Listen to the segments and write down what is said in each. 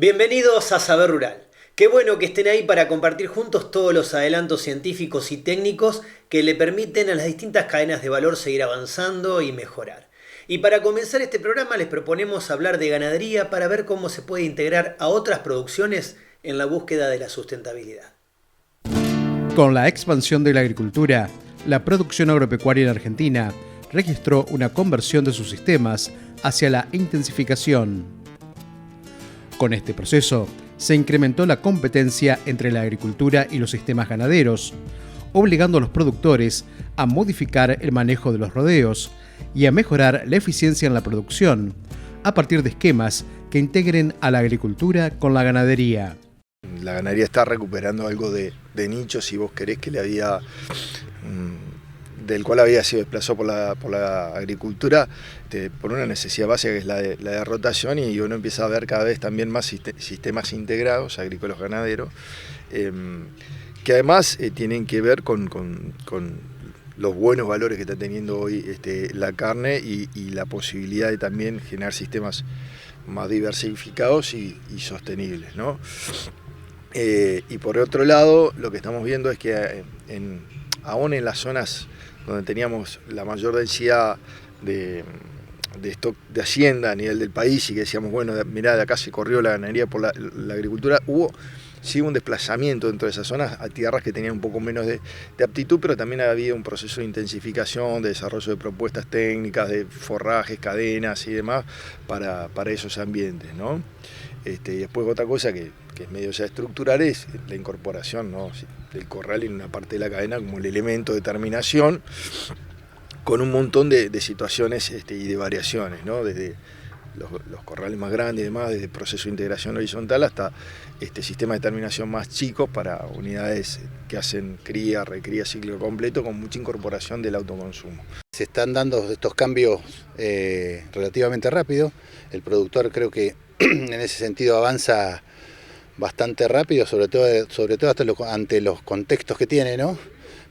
Bienvenidos a Saber Rural. Qué bueno que estén ahí para compartir juntos todos los adelantos científicos y técnicos que le permiten a las distintas cadenas de valor seguir avanzando y mejorar. Y para comenzar este programa les proponemos hablar de ganadería para ver cómo se puede integrar a otras producciones en la búsqueda de la sustentabilidad. Con la expansión de la agricultura, la producción agropecuaria en Argentina registró una conversión de sus sistemas hacia la intensificación. Con este proceso, se incrementó la competencia entre la agricultura y los sistemas ganaderos, obligando a los productores a modificar el manejo de los rodeos y a mejorar la eficiencia en la producción, a partir de esquemas que integren a la agricultura con la ganadería. La ganadería está recuperando algo de nicho, si vos querés, que le había del cual había sido desplazado por la agricultura, por una necesidad básica que es la de rotación, y uno empieza a ver cada vez también más sistemas integrados, agrícolas ganaderos, que además tienen que ver con los buenos valores que está teniendo hoy la carne y la posibilidad de también generar sistemas más diversificados y sostenibles, ¿no? Y por otro lado, lo que estamos viendo es que aún en las zonas donde teníamos la mayor densidad de stock de hacienda a nivel del país y que decíamos, bueno, mirá, de acá se corrió la ganadería por la agricultura, sí un desplazamiento dentro de esas zonas a tierras que tenían un poco menos de aptitud, pero también ha habido un proceso de intensificación, de desarrollo de propuestas técnicas, de forrajes, cadenas y demás para esos ambientes, ¿no? Y después otra cosa que es medio ya estructural es la incorporación, ¿no?, del corral en una parte de la cadena como el elemento de terminación, con un montón de situaciones y de variaciones, ¿no? Desde los corrales más grandes y demás, desde proceso de integración horizontal hasta sistema de terminación más chicos para unidades que hacen cría, recría, ciclo completo, con mucha incorporación del autoconsumo. Se están dando estos cambios relativamente rápido. El productor creo que en ese sentido avanza bastante rápido, sobre todo hasta ante los contextos que tiene, ¿no?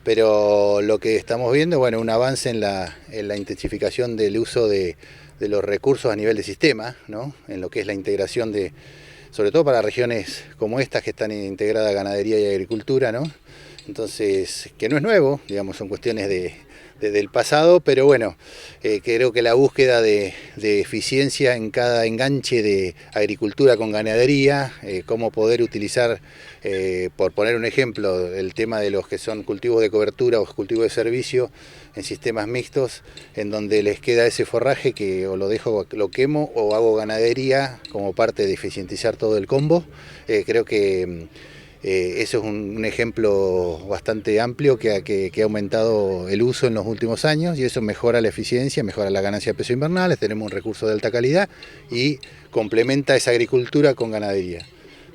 Pero lo que estamos viendo, bueno, un avance en la intensificación del uso de los recursos a nivel de sistema, ¿no? En lo que es la integración sobre todo para regiones como estas que están integradas ganadería y agricultura, ¿no? Entonces, que no es nuevo, digamos, son cuestiones del pasado, pero bueno, creo que la búsqueda de eficiencia en cada enganche de agricultura con ganadería, cómo poder utilizar, por poner un ejemplo, el tema de los que son cultivos de cobertura o cultivos de servicio en sistemas mixtos, en donde les queda ese forraje que o lo dejo, lo quemo o hago ganadería como parte de eficientizar todo el combo. Creo que eso es un ejemplo bastante amplio que ha aumentado el uso en los últimos años, y eso mejora la eficiencia, mejora la ganancia de peso invernales, tenemos un recurso de alta calidad y complementa esa agricultura con ganadería.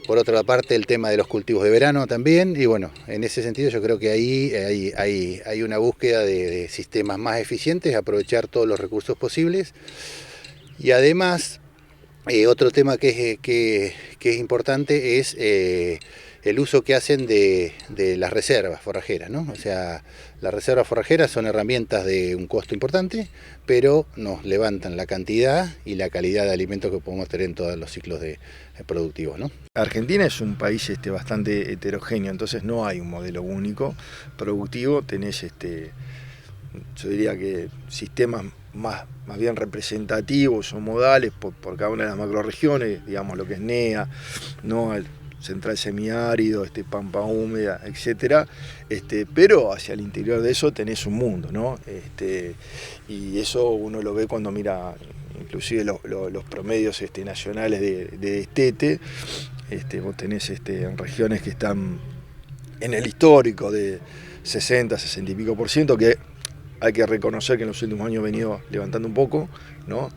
Por otra parte, el tema de los cultivos de verano también, y bueno, en ese sentido yo creo que ahí hay una búsqueda de sistemas más eficientes, aprovechar todos los recursos posibles. Y además, otro tema que es importante es el uso que hacen de las reservas forrajeras, ¿no? O sea, las reservas forrajeras son herramientas de un costo importante, pero nos levantan la cantidad y la calidad de alimentos que podemos tener en todos los ciclos productivos, ¿no? Argentina es un país bastante heterogéneo, entonces no hay un modelo único productivo. Tenés, yo diría que sistemas más bien representativos o modales por cada una de las macrorregiones, digamos lo que es NEA, ¿no?, central semiárido, pampa húmeda, etcétera, pero hacia el interior de eso tenés un mundo, ¿no? Y eso uno lo ve cuando mira inclusive los promedios nacionales de destete. Vos tenés en regiones que están en el histórico de 60, 60 y pico %, que hay que reconocer que en los últimos años ha venido levantando un poco, ¿no?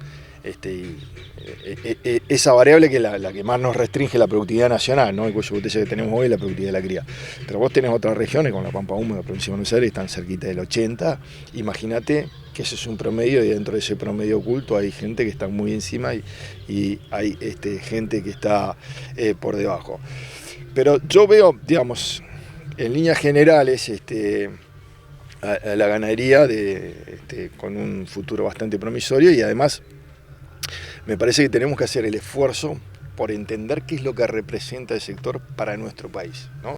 Esa variable que es la que más nos restringe la productividad nacional, ¿no? El cuello de botella que tenemos hoy es la productividad de la cría. Pero vos tenés otras regiones, como la Pampa Húmeda, provincia de Buenos Aires, están cerquita del 80. Imagínate que ese es un promedio, y dentro de ese promedio oculto hay gente que está muy encima y hay gente que está por debajo. Pero yo veo, digamos, en líneas generales, a la ganadería con un futuro bastante promisorio, y además me parece que tenemos que hacer el esfuerzo por entender qué es lo que representa el sector para nuestro país, ¿no?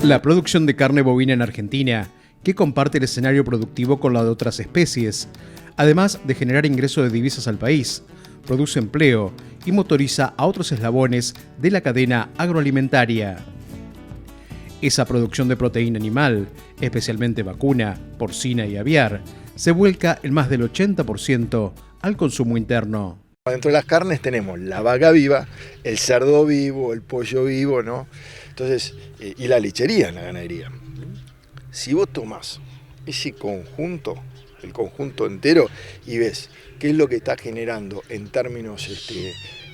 La producción de carne bovina en Argentina, que comparte el escenario productivo con la de otras especies, además de generar ingresos de divisas al país, produce empleo y motoriza a otros eslabones de la cadena agroalimentaria. Esa producción de proteína animal, especialmente vacuna, porcina y aviar, se vuelca en más del 80% al consumo interno. Dentro de las carnes tenemos la vaca viva, el cerdo vivo, el pollo vivo, ¿no? Entonces, y la lechería en la ganadería. Si vos tomás ese conjunto, el conjunto entero, y ves qué es lo que está generando en términos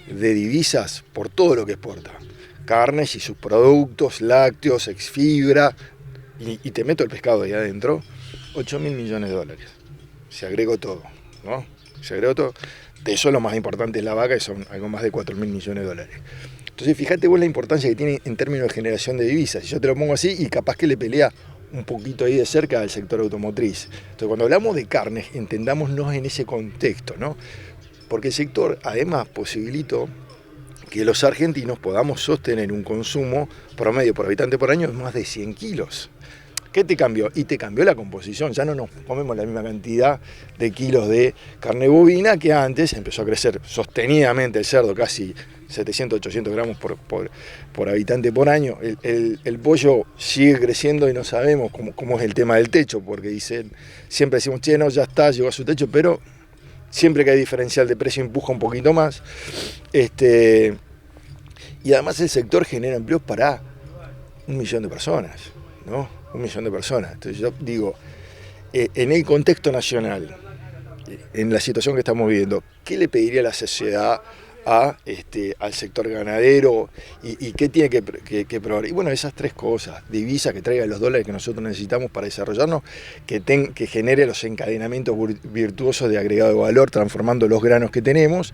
de divisas por todo lo que exporta, carnes y sus productos, lácteos, exfibra, y te meto el pescado ahí adentro, 8.000 millones de dólares. Se agregó todo, ¿no? Se agregó todo. De eso lo más importante es la vaca, que son algo más de 4.000 millones de dólares. Entonces fíjate vos la importancia que tiene en términos de generación de divisas. Yo te lo pongo así y capaz que le pelea un poquito ahí de cerca al sector automotriz. Entonces cuando hablamos de carnes, entendámonos en ese contexto, ¿no? Porque el sector además posibilitó que los argentinos podamos sostener un consumo promedio por habitante por año de más de 100 kilos. ¿Qué te cambió? Y te cambió la composición. Ya no nos comemos la misma cantidad de kilos de carne bovina que antes. Empezó a crecer sostenidamente el cerdo, casi 700, 800 gramos por habitante por año. El pollo sigue creciendo y no sabemos cómo es el tema del techo, porque siempre decimos, che, no, ya está, llegó a su techo, pero siempre que hay diferencial de precio empuja un poquito más. Y además el sector genera empleos para 1 millón de personas, ¿no? 1 millón de personas. Entonces yo digo, en el contexto nacional, en la situación que estamos viviendo, ¿qué le pediría la sociedad al sector ganadero y qué tiene que probar? Y bueno, esas 3 cosas: divisa, que traiga los dólares que nosotros necesitamos para desarrollarnos, que genere los encadenamientos virtuosos de agregado de valor, transformando los granos que tenemos,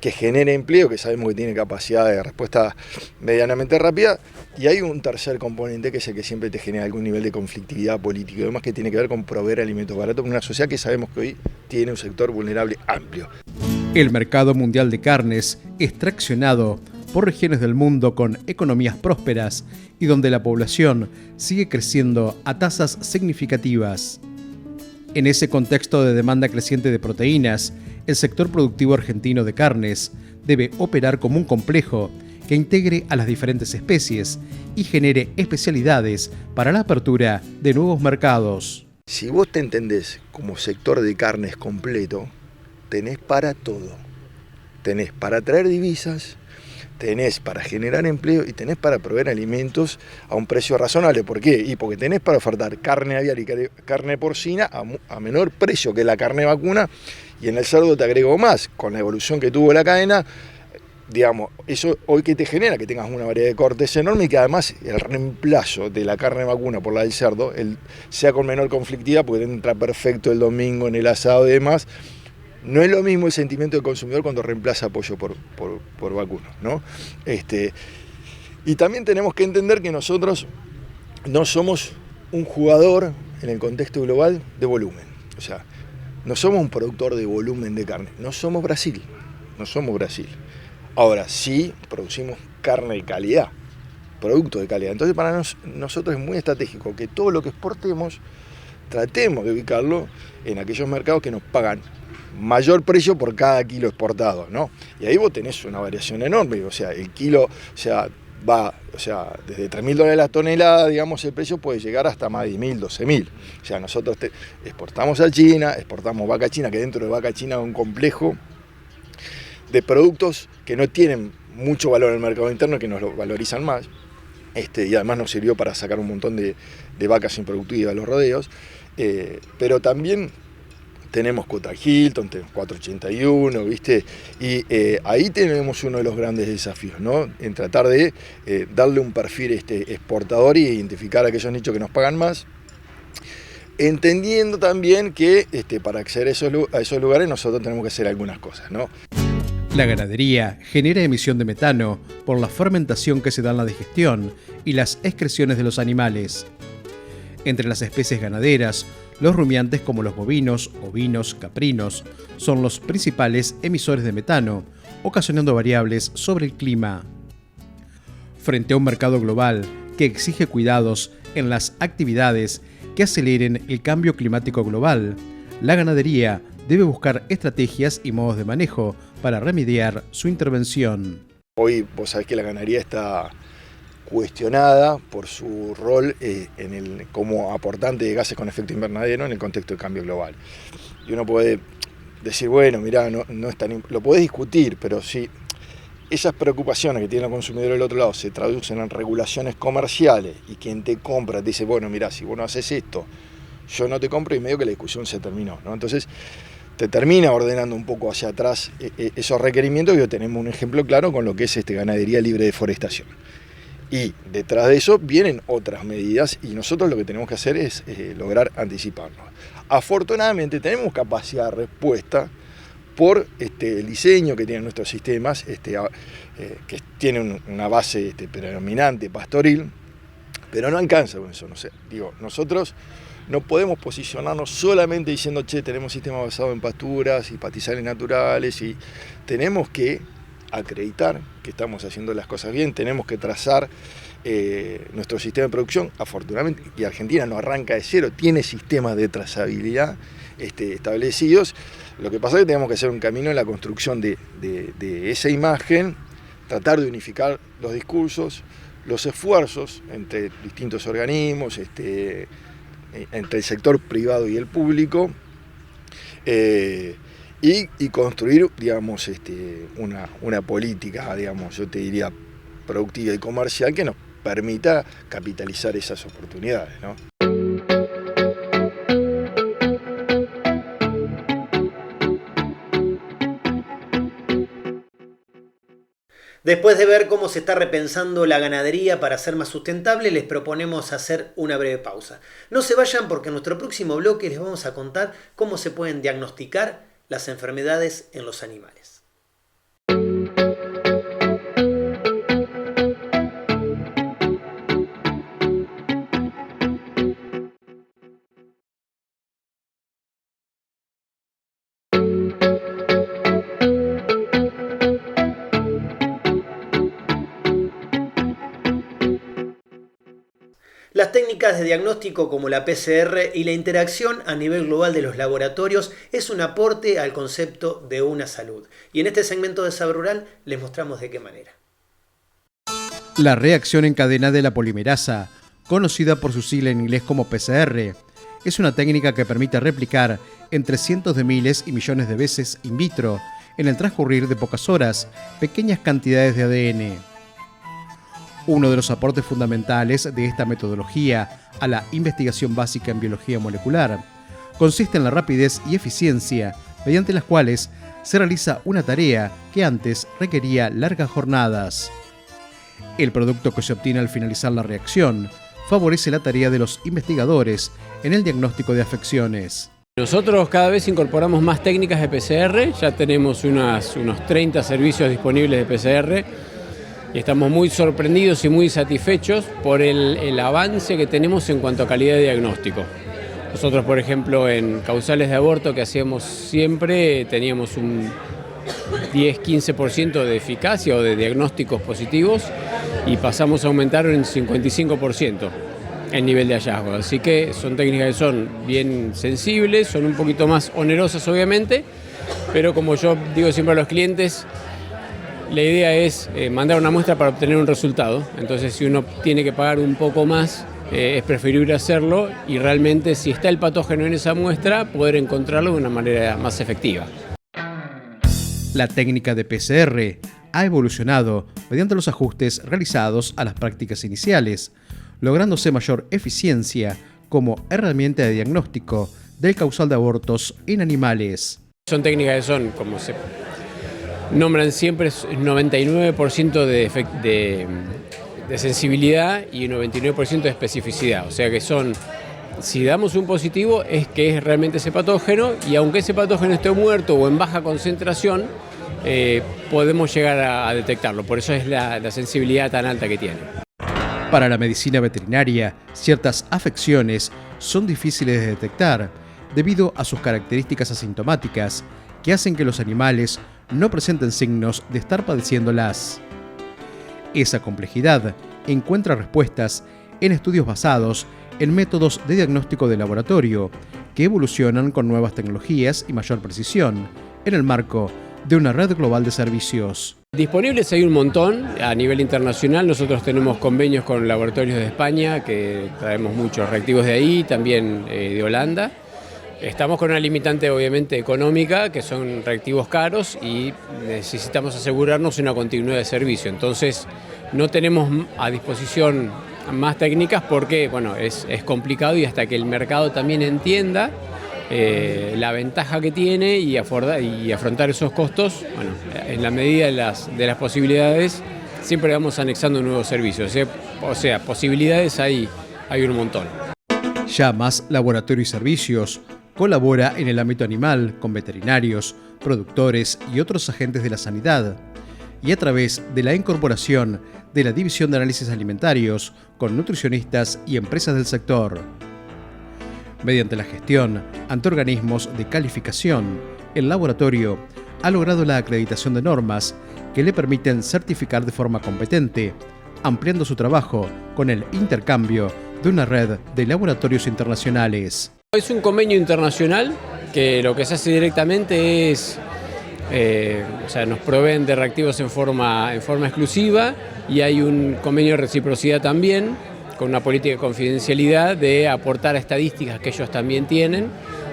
que genere empleo, que sabemos que tiene capacidad de respuesta medianamente rápida, y hay un tercer componente que es el que siempre te genera algún nivel de conflictividad política y demás, que tiene que ver con proveer alimentos baratos en una sociedad que sabemos que hoy tiene un sector vulnerable amplio. El mercado mundial de carnes es traccionado por regiones del mundo con economías prósperas y donde la población sigue creciendo a tasas significativas. En ese contexto de demanda creciente de proteínas, el sector productivo argentino de carnes debe operar como un complejo que integre a las diferentes especies y genere especialidades para la apertura de nuevos mercados. Si vos te entendés como sector de carnes completo, tenés para todo. Tenés para traer divisas, tenés para generar empleo y tenés para proveer alimentos a un precio razonable. ¿Por qué? Y porque tenés para ofertar carne aviar y carne porcina a menor precio que la carne vacuna, y en el cerdo te agrego más. Con la evolución que tuvo la cadena, digamos, eso hoy que te genera que tengas una variedad de cortes enorme, y que además el reemplazo de la carne vacuna por la del cerdo sea con menor conflictividad, porque entra perfecto el domingo en el asado y demás. No es lo mismo el sentimiento del consumidor cuando reemplaza pollo por vacuno, ¿no? Y también tenemos que entender que nosotros no somos un jugador en el contexto global de volumen. O sea, no somos un productor de volumen de carne. No somos Brasil. Ahora sí producimos carne de calidad, producto de calidad. Entonces para nosotros es muy estratégico que todo lo que exportemos tratemos de ubicarlo en aquellos mercados que nos pagan mayor precio por cada kilo exportado, ¿no? Y ahí vos tenés una variación enorme, o sea, el kilo, va desde $3.000 la tonelada, digamos, el precio puede llegar hasta más de 10.000, 12.000. O sea, nosotros exportamos a China, exportamos vaca china, que dentro de vaca china hay un complejo de productos que no tienen mucho valor en el mercado interno, que nos lo valorizan más, y además nos sirvió para sacar un montón de vacas improductivas a los rodeos, pero también tenemos Cota Hilton, tenemos 481, ¿viste? Y ahí tenemos uno de los grandes desafíos, ¿no? En tratar de darle un perfil exportador y identificar aquellos nichos que nos pagan más, entendiendo también que para acceder a esos lugares nosotros tenemos que hacer algunas cosas, ¿no? La ganadería genera emisión de metano por la fermentación que se da en la digestión y las excreciones de los animales. Entre las especies ganaderas, los rumiantes como los bovinos, ovinos, caprinos son los principales emisores de metano, ocasionando variables sobre el clima. Frente a un mercado global que exige cuidados en las actividades que aceleren el cambio climático global, la ganadería debe buscar estrategias y modos de manejo para remediar su intervención. Hoy vos sabés que la ganadería está cuestionada por su rol como aportante de gases con efecto invernadero en el contexto del cambio global. Y uno puede decir, bueno, mirá, no es tan, lo podés discutir, pero si esas preocupaciones que tiene el consumidor del otro lado se traducen en regulaciones comerciales y quien te compra te dice, bueno, mirá, si vos no haces esto, yo no te compro, y medio que la discusión se terminó, ¿no? Entonces te termina ordenando un poco hacia atrás esos requerimientos, y hoy tenemos un ejemplo claro con lo que es ganadería libre de deforestación. Y detrás de eso vienen otras medidas, y nosotros lo que tenemos que hacer es lograr anticiparnos. Afortunadamente tenemos capacidad de respuesta por el diseño que tienen nuestros sistemas, que tienen una base predominante pastoril, pero no alcanza con eso. No sé, nosotros no podemos posicionarnos solamente diciendo, che, tenemos sistemas basados en pasturas y pastizales naturales, y tenemos que acreditar que estamos haciendo las cosas bien, tenemos que trazar nuestro sistema de producción. Afortunadamente, y Argentina no arranca de cero, tiene sistemas de trazabilidad establecidos. Lo que pasa es que tenemos que hacer un camino en la construcción de esa imagen, tratar de unificar los discursos, los esfuerzos entre distintos organismos, entre el sector privado y el público, y construir, digamos, una política, digamos, yo te diría, productiva y comercial que nos permita capitalizar esas oportunidades, ¿no? Después de ver cómo se está repensando la ganadería para ser más sustentable, les proponemos hacer una breve pausa. No se vayan, porque en nuestro próximo bloque les vamos a contar cómo se pueden diagnosticar las enfermedades en los animales. Las técnicas de diagnóstico como la PCR y la interacción a nivel global de los laboratorios es un aporte al concepto de una salud. Y en este segmento de Saber Rural les mostramos de qué manera. La reacción en cadena de la polimerasa, conocida por su sigla en inglés como PCR, es una técnica que permite replicar entre cientos de miles y millones de veces in vitro, en el transcurrir de pocas horas, pequeñas cantidades de ADN. Uno de los aportes fundamentales de esta metodología a la investigación básica en biología molecular consiste en la rapidez y eficiencia mediante las cuales se realiza una tarea que antes requería largas jornadas. El producto que se obtiene al finalizar la reacción favorece la tarea de los investigadores en el diagnóstico de afecciones. Nosotros cada vez incorporamos más técnicas de PCR, ya tenemos unos 30 servicios disponibles de PCR, y estamos muy sorprendidos y muy satisfechos por el avance que tenemos en cuanto a calidad de diagnóstico. Nosotros, por ejemplo, en causales de aborto que hacíamos siempre, teníamos un 10-15% de eficacia o de diagnósticos positivos, y pasamos a aumentar en 55% el nivel de hallazgo. Así que son técnicas que son bien sensibles, son un poquito más onerosas obviamente, pero como yo digo siempre a los clientes, la idea es mandar una muestra para obtener un resultado. Entonces, si uno tiene que pagar un poco más, es preferible hacerlo, y realmente, si está el patógeno en esa muestra, poder encontrarlo de una manera más efectiva. La técnica de PCR ha evolucionado mediante los ajustes realizados a las prácticas iniciales, lográndose mayor eficiencia como herramienta de diagnóstico del causal de abortos en animales. Son técnicas que son, como se nombran siempre, 99% de sensibilidad y 99% de especificidad. O sea que son, si damos un positivo, es que es realmente ese patógeno, y aunque ese patógeno esté muerto o en baja concentración, podemos llegar a detectarlo. Por eso es la sensibilidad tan alta que tiene. Para la medicina veterinaria, ciertas afecciones son difíciles de detectar debido a sus características asintomáticas, que hacen que los animales no presenten signos de estar padeciéndolas. Esa complejidad encuentra respuestas en estudios basados en métodos de diagnóstico de laboratorio que evolucionan con nuevas tecnologías y mayor precisión en el marco de una red global de servicios. Disponibles hay un montón a nivel internacional. Nosotros tenemos convenios con laboratorios de España, que traemos muchos reactivos de ahí, también de Holanda. Estamos con una limitante obviamente económica, que son reactivos caros y necesitamos asegurarnos una continuidad de servicio. Entonces no tenemos a disposición más técnicas porque bueno, es complicado, y hasta que el mercado también entienda la ventaja que tiene y afrontar esos costos, bueno, en la medida de las posibilidades, siempre vamos anexando nuevos servicios. O sea, posibilidades hay un montón. Llamas Laboratorio y Servicios colabora en el ámbito animal con veterinarios, productores y otros agentes de la sanidad, y a través de la incorporación de la División de Análisis Alimentarios con nutricionistas y empresas del sector. Mediante la gestión ante organismos de calificación, el laboratorio ha logrado la acreditación de normas que le permiten certificar de forma competente, ampliando su trabajo con el intercambio de una red de laboratorios internacionales. Es un convenio internacional que lo que se hace directamente es, nos proveen de reactivos en forma exclusiva, y hay un convenio de reciprocidad también, con una política de confidencialidad de aportar estadísticas que ellos también tienen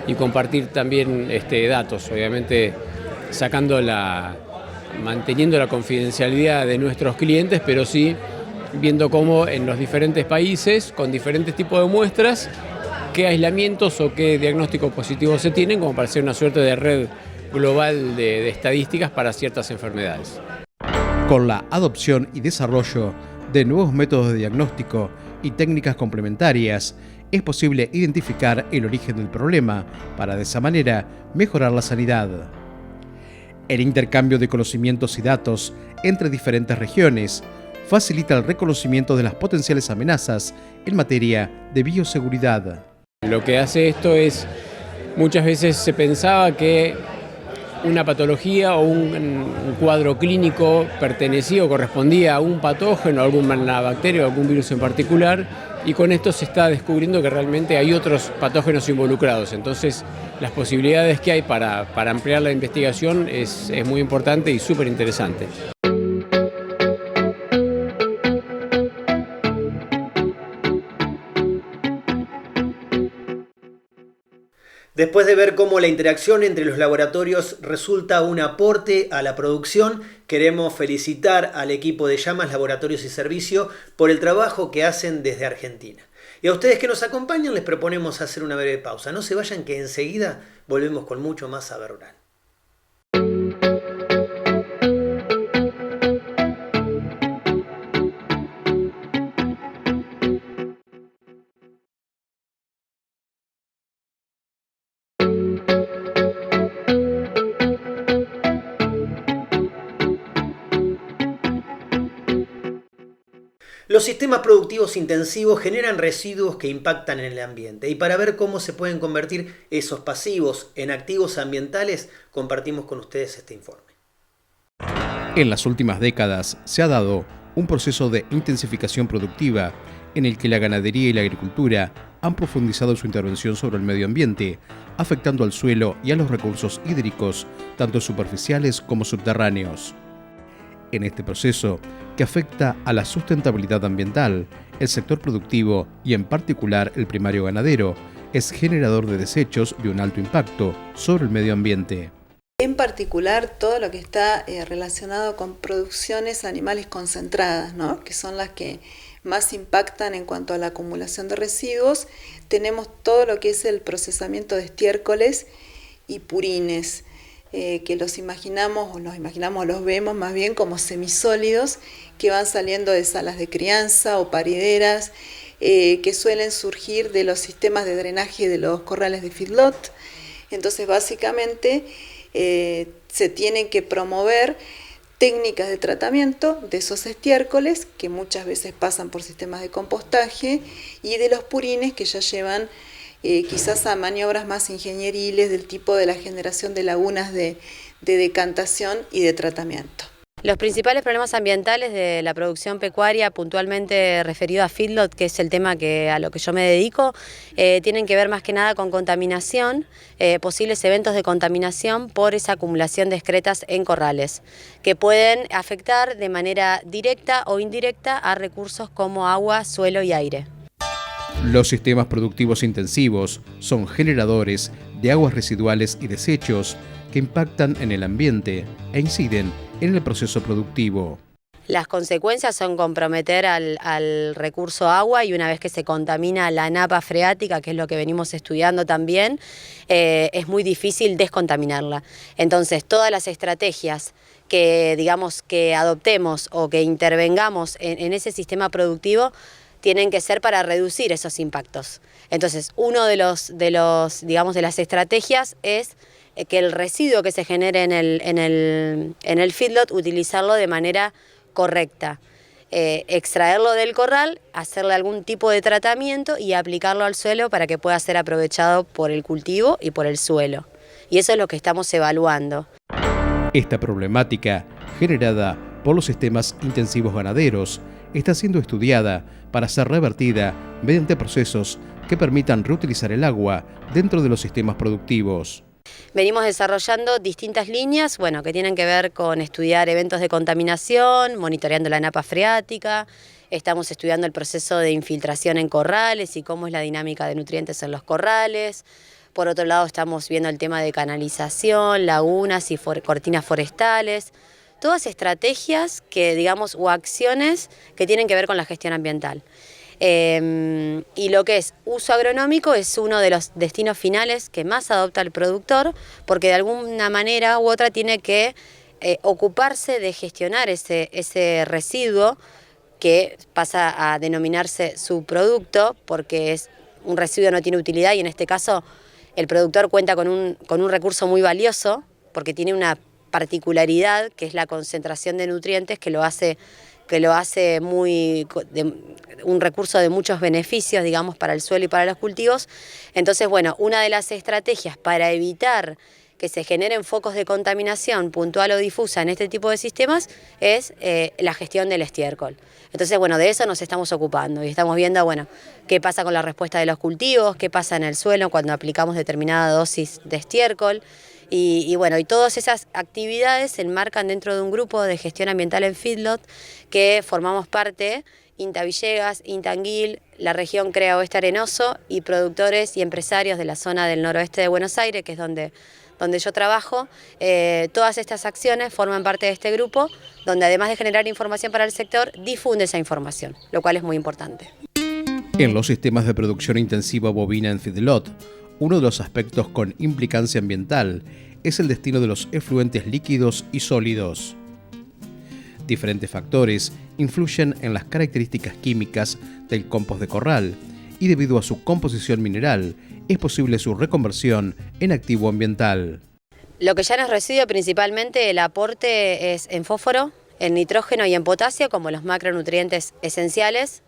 y compartir también datos, obviamente manteniendo la confidencialidad de nuestros clientes, pero sí viendo cómo en los diferentes países, con diferentes tipos de muestras, qué aislamientos o qué diagnósticos positivos se tienen, como para hacer una suerte de red global de estadísticas para ciertas enfermedades. Con la adopción y desarrollo de nuevos métodos de diagnóstico y técnicas complementarias, es posible identificar el origen del problema para de esa manera mejorar la sanidad. El intercambio de conocimientos y datos entre diferentes regiones facilita el reconocimiento de las potenciales amenazas en materia de bioseguridad. Lo que hace esto es, muchas veces se pensaba que una patología o un cuadro clínico pertenecía o correspondía a un patógeno, a alguna bacteria o algún virus en particular, y con esto se está descubriendo que realmente hay otros patógenos involucrados. Entonces, las posibilidades que hay para ampliar la investigación es muy importante y súper interesante. Después de ver cómo la interacción entre los laboratorios resulta un aporte a la producción, queremos felicitar al equipo de Llamas Laboratorios y Servicios por el trabajo que hacen desde Argentina. Y a ustedes que nos acompañan les proponemos hacer una breve pausa. No se vayan, que enseguida volvemos con mucho más Saber Rural. Los sistemas productivos intensivos generan residuos que impactan en el ambiente, y para ver cómo se pueden convertir esos pasivos en activos ambientales, compartimos con ustedes este informe. En las últimas décadas se ha dado un proceso de intensificación productiva en el que la ganadería y la agricultura han profundizado su intervención sobre el medio ambiente, afectando al suelo y a los recursos hídricos, tanto superficiales como subterráneos. En este proceso, que afecta a la sustentabilidad ambiental, el sector productivo y en particular el primario ganadero es generador de desechos de un alto impacto sobre el medio ambiente. En particular, todo lo que está relacionado con producciones animales concentradas, ¿no?, que son las que más impactan en cuanto a la acumulación de residuos. Tenemos todo lo que es el procesamiento de estiércoles y purines, que los vemos más bien como semisólidos que van saliendo de salas de crianza o parideras, que suelen surgir de los sistemas de drenaje de los corrales de feedlot. Entonces, básicamente, se tienen que promover técnicas de tratamiento de esos estiércoles, que muchas veces pasan por sistemas de compostaje, y de los purines, que ya llevan quizás a maniobras más ingenieriles, del tipo de la generación de lagunas de de decantación y de tratamiento. Los principales problemas ambientales de la producción pecuaria, puntualmente referido a feedlot, que es el tema a lo que yo me dedico, tienen que ver más que nada con contaminación, posibles eventos de contaminación por esa acumulación de excretas en corrales, que pueden afectar de manera directa o indirecta a recursos como agua, suelo y aire. Los sistemas productivos intensivos son generadores de aguas residuales y desechos que impactan en el ambiente e inciden en el proceso productivo. Las consecuencias son comprometer al recurso agua, y una vez que se contamina la napa freática, que es lo que venimos estudiando también, es muy difícil descontaminarla. Entonces, todas las estrategias que adoptemos o que intervengamos en ese sistema productivo tienen que ser para reducir esos impactos. Entonces, uno de las estrategias es que el residuo que se genere en el feedlot, utilizarlo de manera correcta, extraerlo del corral, hacerle algún tipo de tratamiento y aplicarlo al suelo para que pueda ser aprovechado por el cultivo y por el suelo. Y eso es lo que estamos evaluando. Esta problemática, generada por los sistemas intensivos ganaderos, está siendo estudiada para ser revertida mediante procesos que permitan reutilizar el agua dentro de los sistemas productivos. Venimos desarrollando distintas líneas, que tienen que ver con estudiar eventos de contaminación, monitoreando la napa freática. Estamos estudiando el proceso de infiltración en corrales y cómo es la dinámica de nutrientes en los corrales. Por otro lado, estamos viendo el tema de canalización, lagunas y cortinas forestales. Todas estrategias o acciones que tienen que ver con la gestión ambiental. Y lo que es uso agronómico es uno de los destinos finales que más adopta el productor, porque de alguna manera u otra tiene que ocuparse de gestionar ese residuo que pasa a denominarse subproducto, porque es un residuo que no tiene utilidad, y en este caso el productor cuenta con un recurso muy valioso, porque tiene una particularidad que es la concentración de nutrientes que lo hace un recurso de muchos beneficios, para el suelo y para los cultivos. Entonces, una de las estrategias para evitar que se generen focos de contaminación puntual o difusa en este tipo de sistemas es la gestión del estiércol. Entonces, de eso nos estamos ocupando y estamos viendo, qué pasa con la respuesta de los cultivos, qué pasa en el suelo cuando aplicamos determinada dosis de estiércol. Y todas esas actividades se enmarcan dentro de un grupo de gestión ambiental en feedlot que formamos parte, INTA Villegas, INTA Anguil, la región CREA Oeste Arenoso y productores y empresarios de la zona del noroeste de Buenos Aires, que es donde yo trabajo. Todas estas acciones forman parte de este grupo, donde además de generar información para el sector, difunde esa información, lo cual es muy importante. En los sistemas de producción intensiva bovina en feedlot, uno de los aspectos con implicancia ambiental es el destino de los efluentes líquidos y sólidos. Diferentes factores influyen en las características químicas del compost de corral y debido a su composición mineral es posible su reconversión en activo ambiental. Lo que ya nos residuo principalmente el aporte es en fósforo, en nitrógeno y en potasio, como los macronutrientes esenciales,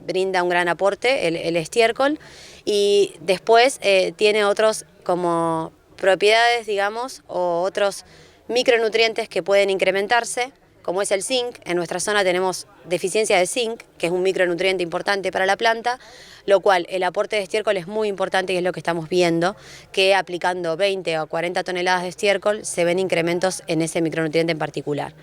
brinda un gran aporte el estiércol, y después tiene otros como propiedades, o otros micronutrientes que pueden incrementarse, como es el zinc. En nuestra zona tenemos deficiencia de zinc, que es un micronutriente importante para la planta, lo cual el aporte de estiércol es muy importante, y es lo que estamos viendo, que aplicando 20 o 40 toneladas de estiércol se ven incrementos en ese micronutriente en particular.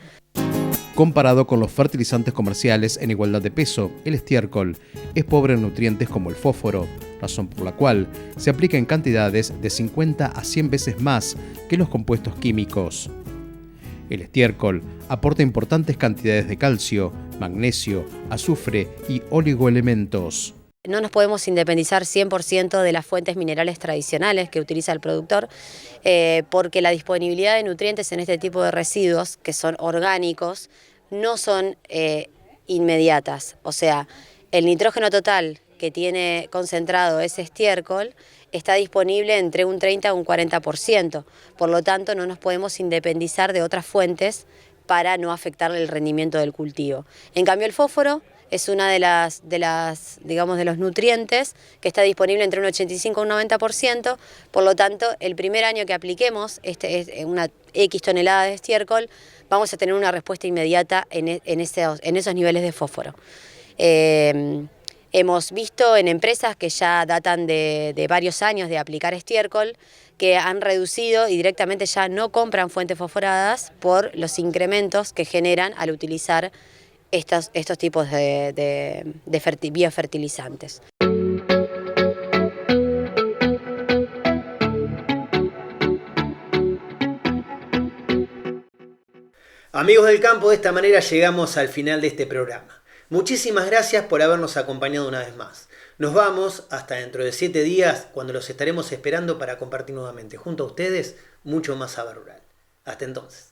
Comparado con los fertilizantes comerciales en igualdad de peso, el estiércol es pobre en nutrientes como el fósforo, razón por la cual se aplica en cantidades de 50 a 100 veces más que los compuestos químicos. El estiércol aporta importantes cantidades de calcio, magnesio, azufre y oligoelementos. No nos podemos independizar 100% de las fuentes minerales tradicionales que utiliza el productor, porque la disponibilidad de nutrientes en este tipo de residuos, que son orgánicos, no son inmediatas. O sea, el nitrógeno total que tiene concentrado ese estiércol está disponible entre un 30 a un 40%. Por lo tanto, no nos podemos independizar de otras fuentes para no afectarle el rendimiento del cultivo. En cambio, el fósforo es una de los nutrientes que está disponible entre un 85 y un 90%, por lo tanto, el primer año que apliquemos una X tonelada de estiércol, vamos a tener una respuesta inmediata en esos niveles de fósforo. Hemos visto en empresas que ya datan de varios años de aplicar estiércol, que han reducido y directamente ya no compran fuentes fosforadas por los incrementos que generan al utilizar estos tipos de biofertilizantes. Amigos del campo, de esta manera llegamos al final de este programa. Muchísimas gracias por habernos acompañado una vez más. Nos vamos hasta dentro de 7 días, cuando los estaremos esperando para compartir nuevamente junto a ustedes mucho más Saber Rural. Hasta entonces.